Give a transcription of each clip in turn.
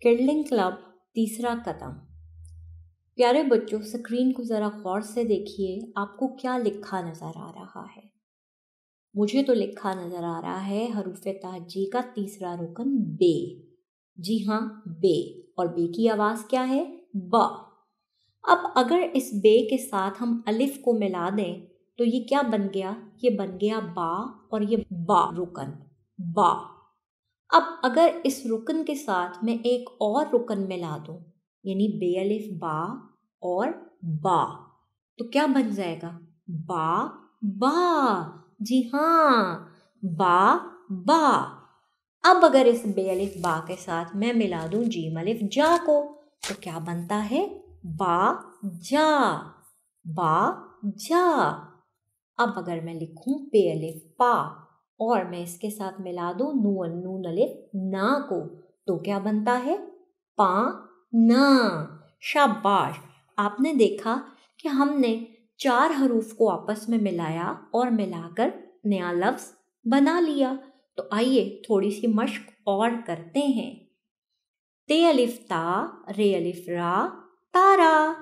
किडलिंग club तीसरा कदम। प्यारे बच्चों, स्क्रीन को ज़रा गौर से देखिए, आपको क्या लिखा नज़र आ रहा है? मुझे तो लिखा नज़र आ रहा है हरूफ़े तहज्जी का तीसरा रुकन बे। जी हाँ, बे। और बे की आवाज़ क्या है? बा। अब अगर इस बे के साथ हम अलिफ को मिला दें तो ये क्या बन गया? ये बन गया बा, और ये बा रुकन, बा। अब अगर इस रुकन के साथ मैं एक और रुकन मिला दूं, यानी बे अलिफ बा और बा, तो क्या बन जाएगा? बा बा। जी हाँ, बा बा। अब अगर इस बे अलिफ बा के साथ मैं मिला दूं जीम अलिफ जा को, तो क्या बनता है? बा जा, बा जा। अब अगर मैं लिखूं पे अलिफ पा और मैं इसके साथ मिला दूं नून अलिफ ना को, तो क्या बनता है? पा ना। शाबाश, आपने देखा कि हमने 4 हरूफ को आपस में मिलाया और मिलाकर नया लफ्ज बना लिया। तो आइए थोड़ी सी मश्क और करते हैं। ते अलिफ ता, रे अलिफ रा, तारा।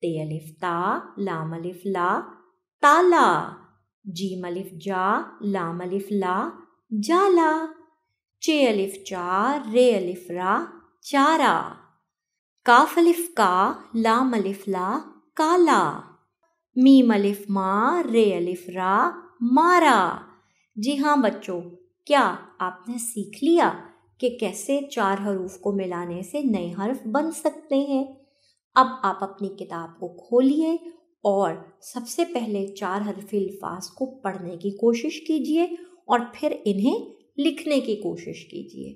ते अलिफ ता, लाम अलिफ ला, ताला। जीम अलिफ जा, लाम अलिफ ला, जाला। चे अलिफ चा, रे अलिफ रा, चारा। काफ अलिफ का, लाम अलिफ ला, काला। मीम अलिफ मा, रे अलिफ रा, मारा। जी हाँ बच्चों, क्या आपने सीख लिया कि कैसे 4 हरूफ को मिलाने से नए हर्फ बन सकते हैं? अब आप अपनी किताब को खोलिए और सबसे पहले 4 हरफी अल्फाज को पढ़ने की कोशिश कीजिए और फिर इन्हें लिखने की कोशिश कीजिए।